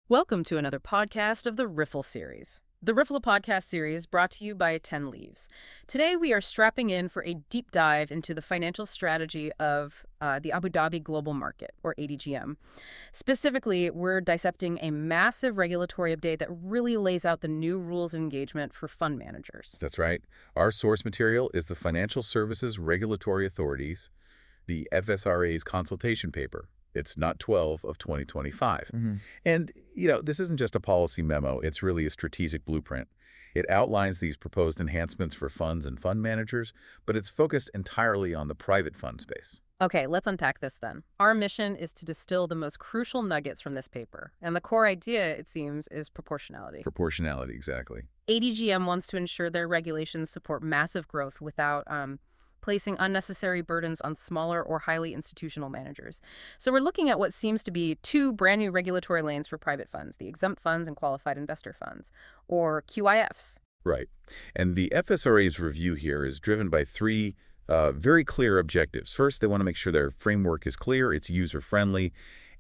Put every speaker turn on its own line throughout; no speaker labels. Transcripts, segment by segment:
Welcome to another podcast of the Riffle series. The Riffle podcast series brought to you by 10 Leaves. Today we are strapping in for a deep dive into the financial strategy of the Abu Dhabi Global Market, or ADGM. Specifically, we're dissecting a massive regulatory update that really lays out the new rules of engagement for fund managers.
That's right. Our source material is the Financial Services Regulatory Authorities, the FSRA's consultation paper. It's not 12 of 2025. And, this isn't just a policy memo. It's really a strategic blueprint. It outlines these proposed enhancements for funds and fund managers, but it's focused entirely on the private fund space.
Okay, let's unpack this then. Our mission is to distill the most crucial nuggets from this paper. And the core idea, it seems, is proportionality.
Proportionality, exactly.
ADGM wants to ensure their regulations support massive growth without placing unnecessary burdens on smaller or highly institutional managers. So we're looking at what seems to be two brand new regulatory lanes for private funds, the exempt funds and qualified investor funds, or QIFs.
Right. And the FSRA's review here is driven by three very clear objectives. First, they want to make sure their framework is clear, it's user-friendly,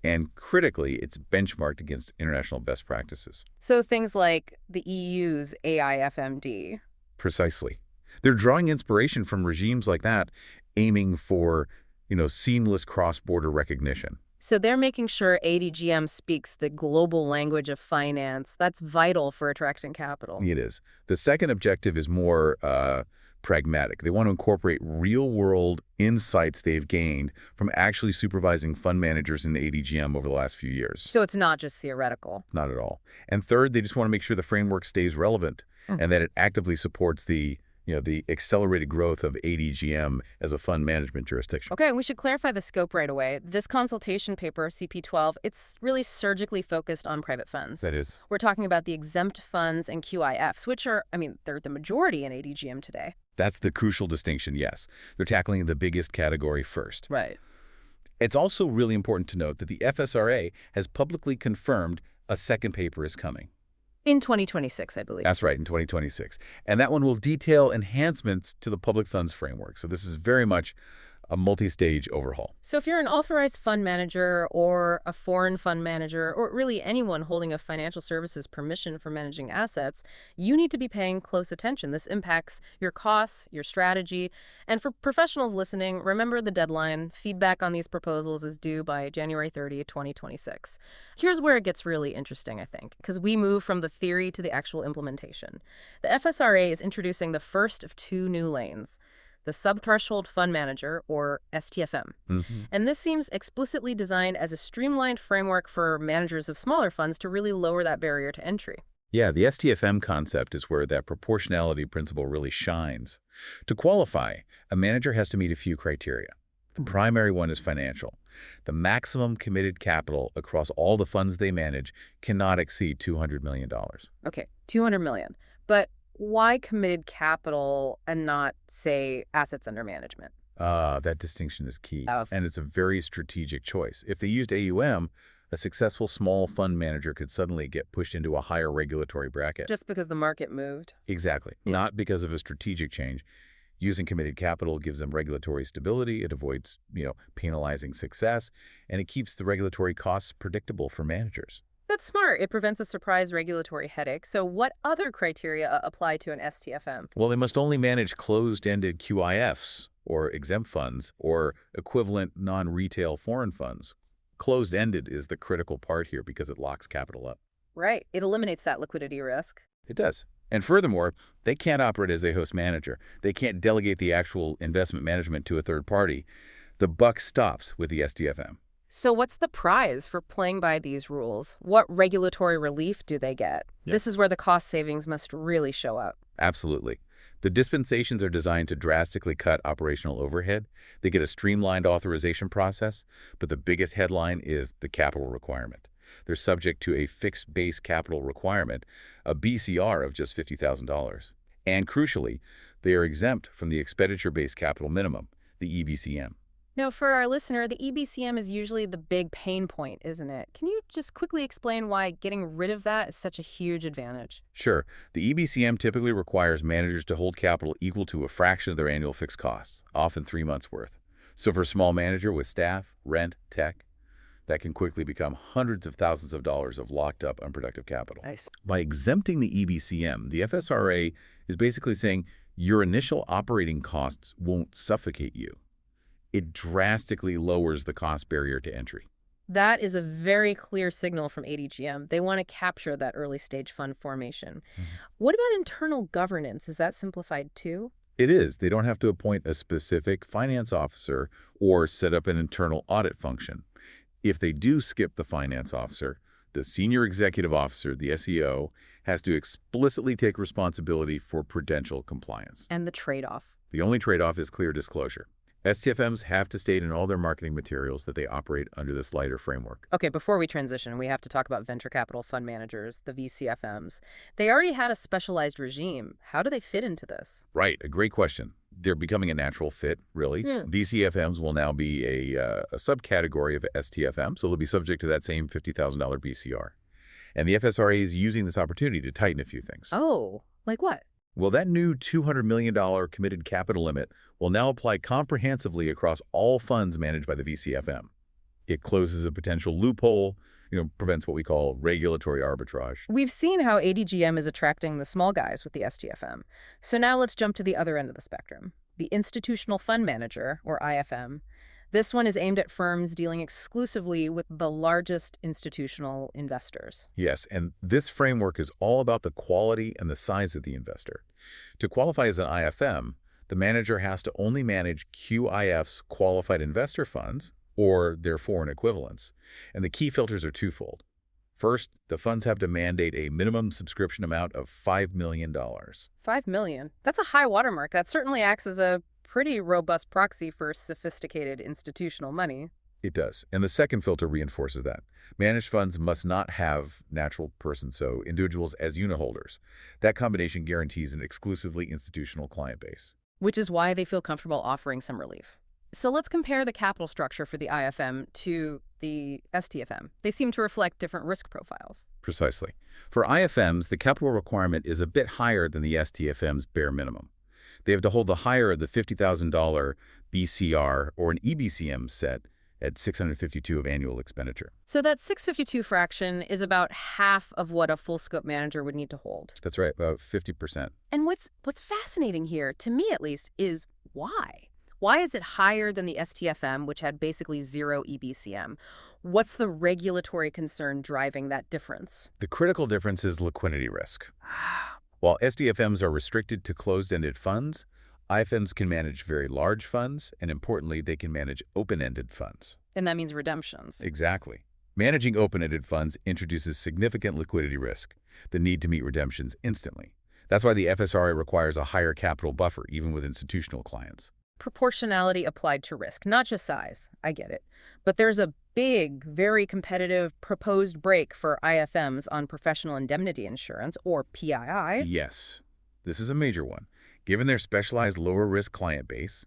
and critically, it's benchmarked against international best practices.
So things like the EU's AIFMD.
Precisely. They're drawing inspiration from regimes like that, aiming for, seamless cross-border recognition.
So they're making sure ADGM speaks the global language of finance. That's vital for attracting capital.
It is. The second objective is more pragmatic. They want to incorporate real-world insights they've gained from actually supervising fund managers in ADGM over the last few years.
So it's not just theoretical.
Not at all. And third, they just want to make sure the framework stays relevant and that it actively supports the accelerated growth of ADGM as a fund management jurisdiction.
Okay, we should clarify the scope right away. This consultation paper, CP12, it's really surgically focused on private funds.
That is.
We're talking about the exempt funds and QIFs, which are, they're the majority in ADGM today.
That's the crucial distinction, yes. They're tackling the biggest category first.
Right.
It's also really important to note that the FSRA has publicly confirmed a second paper is coming.
In 2026, I believe.
That's right, in 2026. And that one will detail enhancements to the public funds framework. So this is very much a multi-stage overhaul.
So if you're an authorized fund manager or a foreign fund manager, or really anyone holding a financial services permission for managing assets, you need to be paying close attention. This impacts your costs, your strategy. And for professionals listening, remember the deadline. Feedback on these proposals is due by January 30, 2026. Here's where it gets really interesting, I think, because we move from the theory to the actual implementation. The FSRA is introducing the first of two new lanes, the Subthreshold Fund Manager, or STFM. And this seems explicitly designed as a streamlined framework for managers of smaller funds to really lower that barrier to entry.
Yeah, the STFM concept is where that proportionality principle really shines. To qualify, a manager has to meet a few criteria. The primary one is financial. The maximum committed capital across all the funds they manage cannot exceed $200 million.
Okay, $200 million. But why committed capital and not, say, assets under management?
That distinction is key, and it's a very strategic choice. If they used AUM, a successful small fund manager could suddenly get pushed into a higher regulatory bracket.
Just because the market moved?
Exactly. Not because of a strategic change. Using committed capital gives them regulatory stability, it avoids, penalizing success, and it keeps the regulatory costs predictable for managers.
That's smart. It prevents a surprise regulatory headache. So what other criteria apply to an STFM?
Well, they must only manage closed-ended QIFs, or exempt funds, or equivalent non-retail foreign funds. Closed-ended is the critical part here because it locks capital up.
Right. It eliminates that liquidity risk.
It does. And furthermore, they can't operate as a host manager. They can't delegate the actual investment management to a third party. The buck stops with the STFM.
So what's the prize for playing by these rules? What regulatory relief do they get? This is where the cost savings must really show up.
Absolutely. The dispensations are designed to drastically cut operational overhead. They get a streamlined authorization process, but the biggest headline is the capital requirement. They're subject to a fixed base capital requirement, a BCR of just $50,000. And crucially, they are exempt from the expenditure-based capital minimum, the EBCM.
Now, for our listener, the EBCM is usually the big pain point, isn't it? Can you just quickly explain why getting rid of that is such a huge advantage?
Sure. The EBCM typically requires managers to hold capital equal to a fraction of their annual fixed costs, often 3 months' worth. So for a small manager with staff, rent, tech, that can quickly become hundreds of thousands of dollars of locked up unproductive capital.
I see.
By exempting the EBCM, the FSRA is basically saying your initial operating costs won't suffocate you. It drastically lowers the cost barrier to entry.
That is a very clear signal from ADGM. They want to capture that early stage fund formation. What about internal governance? Is that simplified too?
It is. They don't have to appoint a specific finance officer or set up an internal audit function. If they do skip the finance officer, the senior executive officer, the SEO, has to explicitly take responsibility for prudential compliance.
And the trade-off.
The only trade-off is clear disclosure. STFMs have to state in all their marketing materials that they operate under this lighter framework.
Okay, before we transition, we have to talk about venture capital fund managers, the VCFMs. They already had a specialized regime. How do they fit into this?
Right, a great question. They're becoming a natural fit, really. VCFMs will now be a subcategory of STFM, so they'll be subject to that same $50,000 BCR. And the FSRA is using this opportunity to tighten a few things.
Oh, like what?
Well, that new $200 million committed capital limit will now apply comprehensively across all funds managed by the VCFM. It closes a potential loophole, prevents what we call regulatory arbitrage.
We've seen how ADGM is attracting the small guys with the STFM. So now let's jump to the other end of the spectrum. The Institutional Fund Manager, or IFM. This one is aimed at firms dealing exclusively with the largest institutional investors.
Yes, and this framework is all about the quality and the size of the investor. To qualify as an IFM, the manager has to only manage QIF's qualified investor funds, or their foreign equivalents. And the key filters are twofold. First, the funds have to mandate a minimum subscription amount of $5 million.
$5 million? That's a high watermark. That certainly acts as a pretty robust proxy for sophisticated institutional money.
It does. And the second filter reinforces that. Managed funds must not have natural persons, so individuals as unitholders. That combination guarantees an exclusively institutional client base.
Which is why they feel comfortable offering some relief. So let's compare the capital structure for the IFM to the STFM. They seem to reflect different risk profiles.
Precisely. For IFMs, the capital requirement is a bit higher than the STFM's bare minimum. They have to hold the higher of the $50,000 BCR or an EBCM set at $652 of annual expenditure.
So that 652 fraction is about half of what a full scope manager would need to hold.
That's right, about 50%.
And what's fascinating here, to me at least, is why? Why is it higher than the STFM, which had basically zero EBCM? What's the regulatory concern driving that difference?
The critical difference is liquidity risk. While STFMs are restricted to closed-ended funds, IFMs can manage very large funds, and importantly, they can manage open-ended funds.
And that means redemptions.
Exactly. Managing open-ended funds introduces significant liquidity risk, the need to meet redemptions instantly. That's why the FSRA requires a higher capital buffer, even with institutional clients.
Proportionality applied to risk, not just size. I get it. But there's a big, very competitive proposed break for IFMs on professional indemnity insurance, or PII.
Yes, this is a major one. Given their specialized lower-risk client base,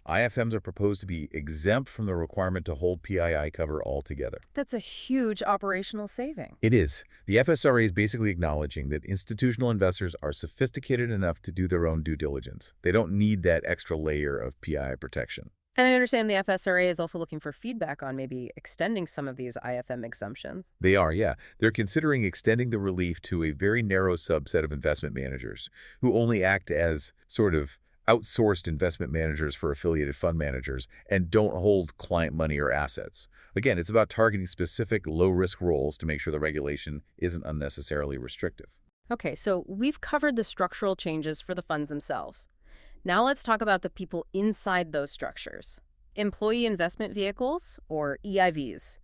IFMs are proposed to be exempt from the requirement to hold PII cover altogether.
That's a huge operational saving.
It is. The FSRA is basically acknowledging that institutional investors are sophisticated enough to do their own due diligence. They don't need that extra layer of PII protection.
And I understand the FSRA is also looking for feedback on maybe extending some of these IFM exemptions.
They are, yeah. They're considering extending the relief to a very narrow subset of investment managers who only act as sort of outsourced investment managers for affiliated fund managers and don't hold client money or assets. Again, it's about targeting specific low-risk roles to make sure the regulation isn't unnecessarily restrictive.
Okay, so we've covered the structural changes for the funds themselves. Now let's talk about the people inside those structures. Employee investment vehicles, or EIVs.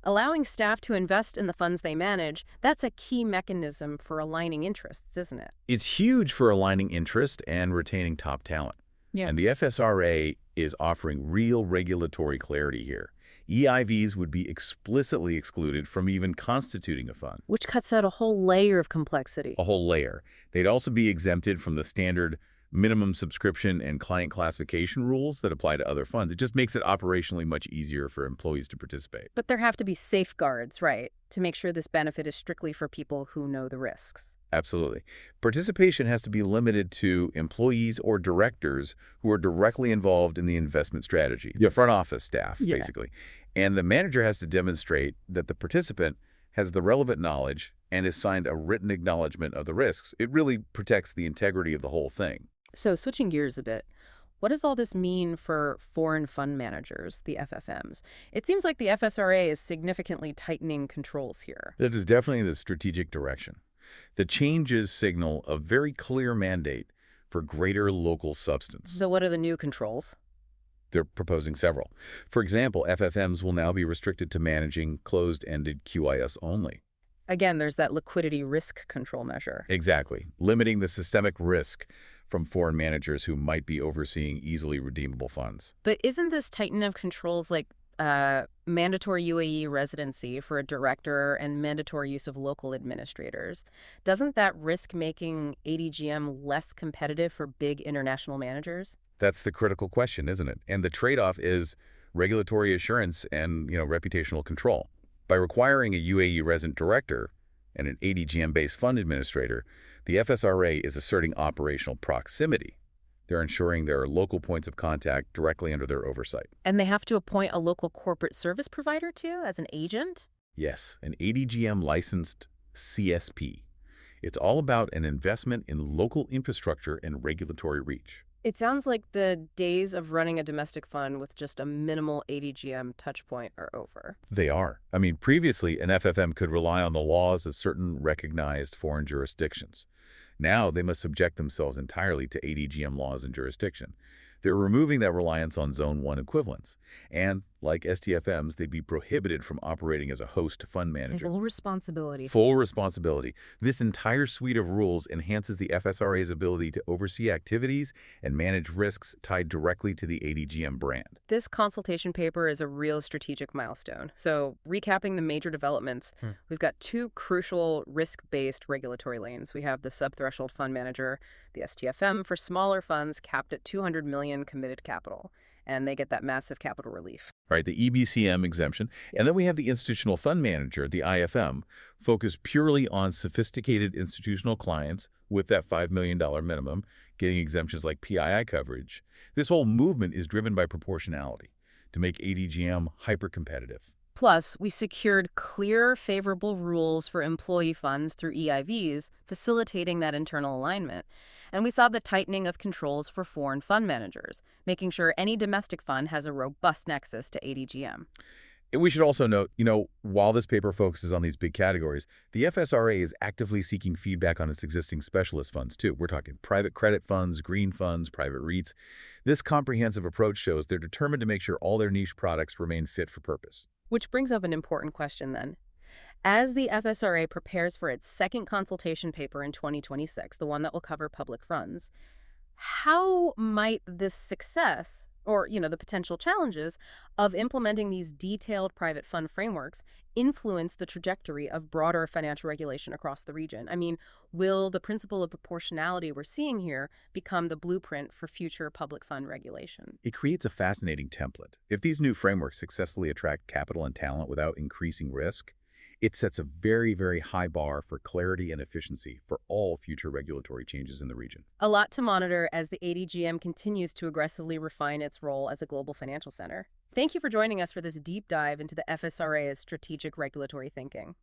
Allowing staff to invest in the funds they manage, that's a key mechanism for aligning interests, isn't it?
It's huge for aligning interest and retaining top talent.
Yeah.
And the FSRA is offering real regulatory clarity here. EIVs would be explicitly excluded from even constituting a fund.
Which cuts out a whole layer of complexity.
A whole layer. They'd also be exempted from the standard minimum subscription and client classification rules that apply to other funds. It just makes it operationally much easier for employees to participate.
But there have to be safeguards, right, to make sure this benefit is strictly for people who know the risks.
Absolutely. Participation has to be limited to employees or directors who are directly involved in the investment strategy, the front office staff, basically. And the manager has to demonstrate that the participant has the relevant knowledge and has signed a written acknowledgement of the risks. It really protects the integrity of the whole thing.
So switching gears a bit, what does all this mean for foreign fund managers, the FFMs? It seems like the FSRA is significantly tightening controls here.
This is definitely the strategic direction. The changes signal a very clear mandate for greater local substance.
So what are the new controls?
They're proposing several. For example, FFMs will now be restricted to managing closed-ended QIS only.
Again, there's that liquidity risk control measure.
Exactly. Limiting the systemic risk from foreign managers who might be overseeing easily redeemable funds.
But isn't this tightening of controls like mandatory UAE residency for a director and mandatory use of local administrators? Doesn't that risk making ADGM less competitive for big international managers?
That's the critical question, isn't it? And the trade-off is regulatory assurance and, reputational control. By requiring a UAE resident director and an ADGM-based fund administrator, the FSRA is asserting operational proximity. They're ensuring there are local points of contact directly under their oversight.
And they have to appoint a local corporate service provider too, as an agent?
Yes, an ADGM-licensed CSP. It's all about an investment in local infrastructure and regulatory reach.
It sounds like the days of running a domestic fund with just a minimal ADGM touchpoint are over.
They are. I mean, previously, an FFM could rely on the laws of certain recognized foreign jurisdictions. Now, they must subject themselves entirely to ADGM laws and jurisdiction. They're removing that reliance on Zone 1 equivalents. And, like STFMs, they'd be prohibited from operating as a host fund manager.
Full responsibility.
Full responsibility. This entire suite of rules enhances the FSRA's ability to oversee activities and manage risks tied directly to the ADGM brand.
This consultation paper is a real strategic milestone. So, recapping the major developments, we've got two crucial risk-based regulatory lanes. We have the subthreshold fund manager, the STFM, for smaller funds capped at $200 million committed capital, and they get that massive capital relief.
Right, the EBCM exemption. And then we have the institutional fund manager, the IFM, focused purely on sophisticated institutional clients with that $5 million minimum, getting exemptions like PII coverage. This whole movement is driven by proportionality to make ADGM hyper-competitive.
Plus, we secured clear, favorable rules for employee funds through EIVs, facilitating that internal alignment. And we saw the tightening of controls for foreign fund managers, making sure any domestic fund has a robust nexus to ADGM.
And we should also note, while this paper focuses on these big categories, the FSRA is actively seeking feedback on its existing specialist funds, too. We're talking private credit funds, green funds, private REITs. This comprehensive approach shows they're determined to make sure all their niche products remain fit for purpose.
Which brings up an important question then. As the FSRA prepares for its second consultation paper in 2026, the one that will cover public funds, how might this success, or, the potential challenges of implementing these detailed private fund frameworks influence the trajectory of broader financial regulation across the region? I mean, will the principle of proportionality we're seeing here become the blueprint for future public fund regulation?
It creates a fascinating template. If these new frameworks successfully attract capital and talent without increasing risk, it sets a very, very high bar for clarity and efficiency for all future regulatory changes in the region.
A lot to monitor as the ADGM continues to aggressively refine its role as a global financial center. Thank you for joining us for this deep dive into the FSRA's strategic regulatory thinking.